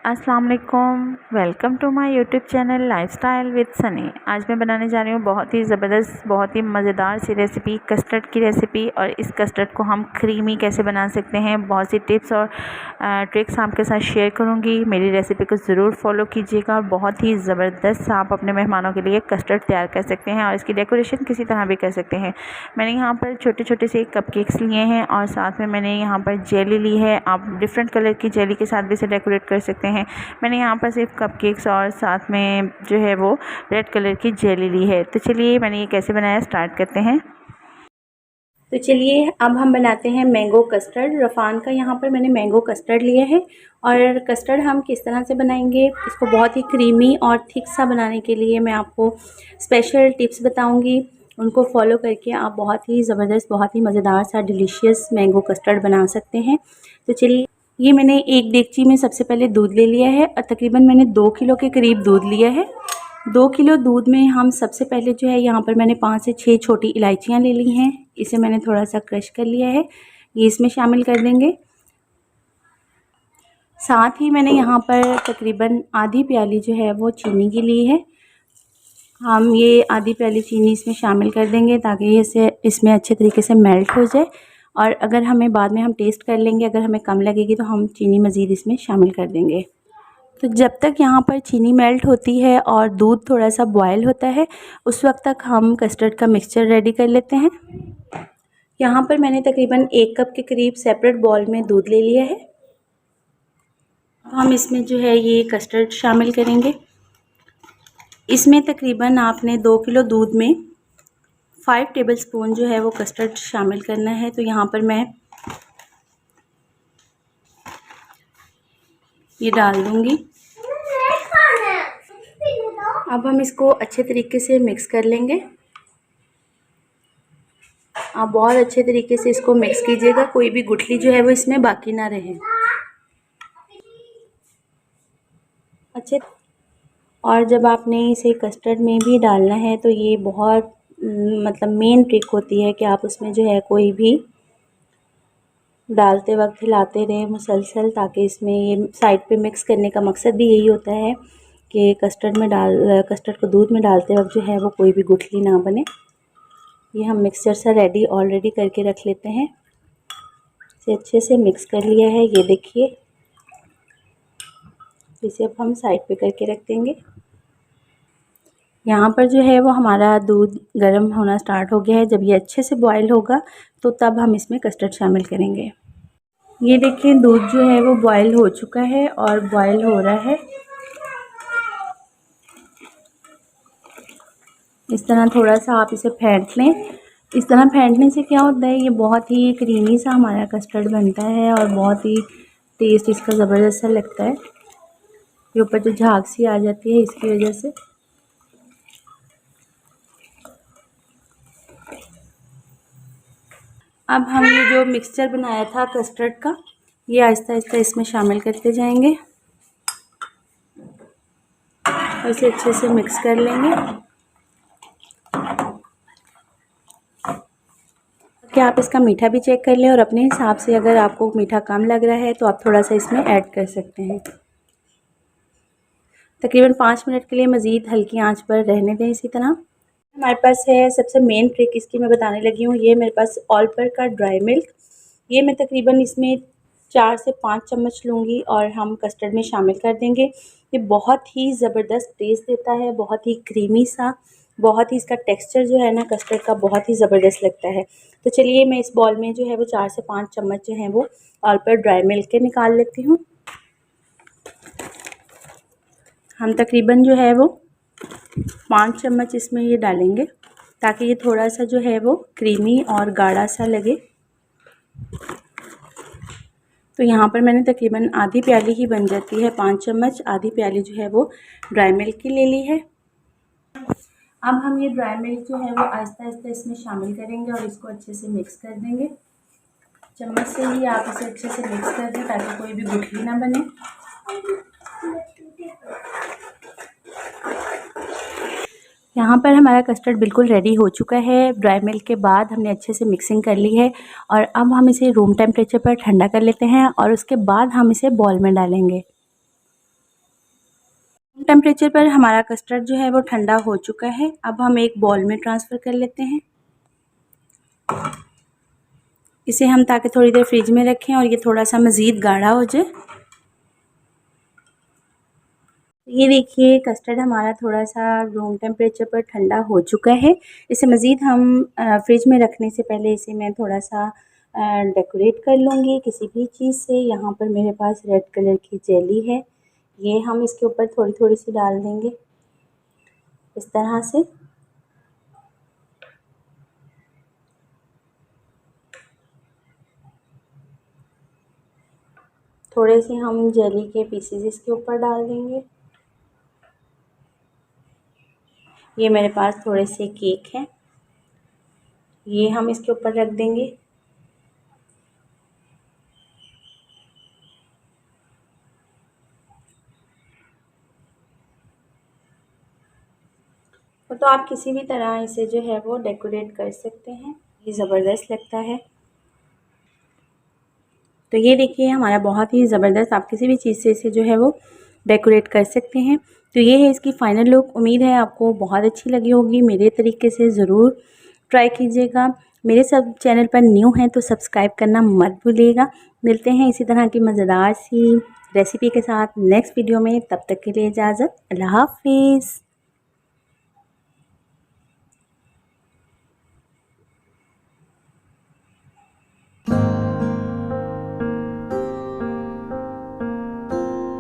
अस्सलाम वालेकुम। Welcome to my YouTube channel lifestyle with Sunny. आज मैं बनाने जा रही हूँ बहुत ही ज़बरदस्त, बहुत ही मज़ेदार सी रेसिपी, कस्टर्ड की रेसिपी। और इस कस्टर्ड को हम क्रीमी कैसे बना सकते हैं, बहुत सी टिप्स और ट्रिक्स आपके साथ शेयर करूँगी। मेरी रेसिपी को ज़रूर फॉलो कीजिएगा और बहुत ही ज़बरदस्त आप अपने मेहमानों के लिए कस्टर्ड तैयार कर सकते हैं और इसकी डेकोरेशन किसी तरह भी कर सकते हैं। मैंने यहाँ पर छोटे छोटे से कपकेक्स लिए हैं और साथ में मैंने यहाँ पर जेली ली है। आप डिफरेंट कलर की जेली के साथ भी इसे डेकोरेट कर सकते हैं। मैंने यहाँ पर सिर्फ कपकेक्स और साथ में जो है वो रेड कलर की जेली ली है। तो चलिए मैंने ये कैसे बनाया स्टार्ट करते हैं। तो चलिए अब हम बनाते हैं मैंगो कस्टर्ड। रफ़ान का यहाँ पर मैंने मैंगो कस्टर्ड लिया है और कस्टर्ड हम किस तरह से बनाएंगे, इसको बहुत ही क्रीमी और थिक सा बनाने के लिए मैं आपको स्पेशल टिप्स बताऊंगी। उनको फॉलो करके आप बहुत ही ज़बरदस्त, बहुत ही मज़ेदार सा डिलीशियस मैंगो कस्टर्ड बना सकते हैं। तो चलिए, ये मैंने एक देगची में सबसे पहले दूध ले लिया है और तकरीबन मैंने 2 किलो के करीब दूध लिया है। 2 किलो दूध में हम सबसे पहले जो है यहाँ पर मैंने 5 से 6 छोटी इलायचियाँ ले ली हैं। इसे मैंने थोड़ा सा क्रश कर लिया है, ये इसमें शामिल कर देंगे। साथ ही मैंने यहाँ पर तकरीबन आधी प्याली जो है वो चीनी की ली है। हम ये आधी प्याली चीनी इसमें शामिल कर देंगे ताकि इसे इसमें अच्छे तरीके से मेल्ट हो जाए। और अगर हमें बाद में हम टेस्ट कर लेंगे, अगर हमें कम लगेगी तो हम चीनी मज़ीद इसमें शामिल कर देंगे। तो जब तक यहाँ पर चीनी मेल्ट होती है और दूध थोड़ा सा बॉयल होता है, उस वक्त तक हम कस्टर्ड का मिक्सचर रेडी कर लेते हैं। यहाँ पर मैंने तकरीबन 1 कप के करीब सेपरेट बाउल में दूध ले लिया है। हम इसमें जो है ये कस्टर्ड शामिल करेंगे। इसमें तकरीबन आपने 2 किलो दूध में 5 टेबलस्पून जो है वो कस्टर्ड शामिल करना है। तो यहाँ पर मैं ये डाल दूँगी। अब हम इसको अच्छे तरीके से मिक्स कर लेंगे। आप बहुत अच्छे तरीके से इसको मिक्स कीजिएगा, कोई भी गुठली जो है वो इसमें बाकी ना रहे। अच्छे, और जब आपने इसे कस्टर्ड में भी डालना है तो ये बहुत मतलब मेन ट्रिक होती है कि आप उसमें जो है कोई भी डालते वक्त हिलाते रहें मुसलसल, ताकि इसमें ये साइड पे मिक्स करने का मकसद भी यही होता है कि कस्टर्ड को दूध में डालते वक्त जो है वो कोई भी गुठली ना बने। ये हम मिक्सचर सा ऑलरेडी करके रख लेते हैं। इसे अच्छे से मिक्स कर लिया है, ये देखिए। इसे अब हम साइड पे करके रख देंगे। यहाँ पर जो है वो हमारा दूध गर्म होना स्टार्ट हो गया है। जब ये अच्छे से बॉयल होगा तो तब हम इसमें कस्टर्ड शामिल करेंगे। ये देखिए, दूध जो है वो बॉयल हो चुका है और बॉयल हो रहा है। इस तरह थोड़ा सा आप इसे फेंट लें। इस तरह फेंटने से क्या होता है, ये बहुत ही क्रीमी सा हमारा कस्टर्ड बनता है और बहुत ही टेस्ट इसका ज़बरदस्त सा लगता है। ये ऊपर जो झाग सी आ जाती है इसकी वजह से। अब हम ये जो मिक्सचर बनाया था कस्टर्ड का, ये आहिस्ता आहिस्ता इसमें शामिल करते जाएंगे और इसे अच्छे से मिक्स कर लेंगे। कि आप इसका मीठा भी चेक कर लें और अपने हिसाब से अगर आपको मीठा कम लग रहा है तो आप थोड़ा सा इसमें ऐड कर सकते हैं। तकरीबन 5 मिनट के लिए मज़ीद हल्की आंच पर रहने दें। इसी तरह हमारे पास है सबसे मेन ट्रिक इसकी मैं बताने लगी हूँ। ये मेरे पास ऑल पर का ड्राई मिल्क, ये मैं तकरीबन इसमें 4 से 5 चम्मच लूँगी और हम कस्टर्ड में शामिल कर देंगे। ये बहुत ही ज़बरदस्त टेस्ट देता है, बहुत ही क्रीमी सा, बहुत ही इसका टेक्सचर जो है ना कस्टर्ड का बहुत ही ज़बरदस्त लगता है। तो चलिए मैं इस बॉल में जो है वो 4 से 5 चम्मच जो है वो ऑल पर ड्राई मिल्क के निकाल लेती हूँ। हम तकरीबन जो है वो 5 चम्मच इसमें ये डालेंगे ताकि ये थोड़ा सा जो है वो क्रीमी और गाढ़ा सा लगे। तो यहाँ पर मैंने तकरीबन आधी प्याली ही बन जाती है, 5 चम्मच आधी प्याली जो है वो ड्राई मिल्क की ले ली है। अब हम ये ड्राई मिल्क जो है वो आहिस्ता आहिस्ता इसमें शामिल करेंगे और इसको अच्छे से मिक्स कर देंगे। चम्मच से ही आप इसे अच्छे से मिक्स कर दें ताकि कोई भी गुठली ना बने। यहाँ पर हमारा कस्टर्ड बिल्कुल रेडी हो चुका है। ड्राई मिल्क के बाद हमने अच्छे से मिक्सिंग कर ली है और अब हम इसे रूम टेम्परेचर पर ठंडा कर लेते हैं और उसके बाद हम इसे बॉल में डालेंगे। टेम्परेचर पर हमारा कस्टर्ड जो है वो ठंडा हो चुका है। अब हम एक बॉल में ट्रांसफ़र कर लेते हैं इसे हम, ताकि थोड़ी देर फ्रिज में रखें और ये थोड़ा सा मज़ीद गाढ़ा हो जाए। ये देखिए कस्टर्ड हमारा थोड़ा सा रूम टेम्परेचर पर ठंडा हो चुका है। इसे मज़ीद हम फ्रिज में रखने से पहले इसे मैं थोड़ा सा डेकोरेट कर लूँगी किसी भी चीज़ से। यहाँ पर मेरे पास रेड कलर की जेली है, ये हम इसके ऊपर थोड़ी थोड़ी सी डाल देंगे इस तरह से। थोड़े से हम जेली के पीसेस इसके ऊपर डाल देंगे। ये मेरे पास थोड़े से केक हैं, ये हम इसके ऊपर रख देंगे। तो आप किसी भी तरह इसे जो है वो डेकोरेट कर सकते हैं, ये ज़बरदस्त लगता है। तो ये देखिए हमारा बहुत ही ज़बरदस्त, आप किसी भी चीज़ से इसे जो है वो डेकोरेट कर सकते हैं। तो ये है इसकी फ़ाइनल लुक। उम्मीद है आपको बहुत अच्छी लगी होगी। मेरे तरीके से ज़रूर ट्राई कीजिएगा। मेरे सब चैनल पर न्यू हैं तो सब्सक्राइब करना मत भूलिएगा। मिलते हैं इसी तरह की मज़ेदार सी रेसिपी के साथ नेक्स्ट वीडियो में। तब तक के लिए इजाज़त, अल्लाह हाफ़िज़।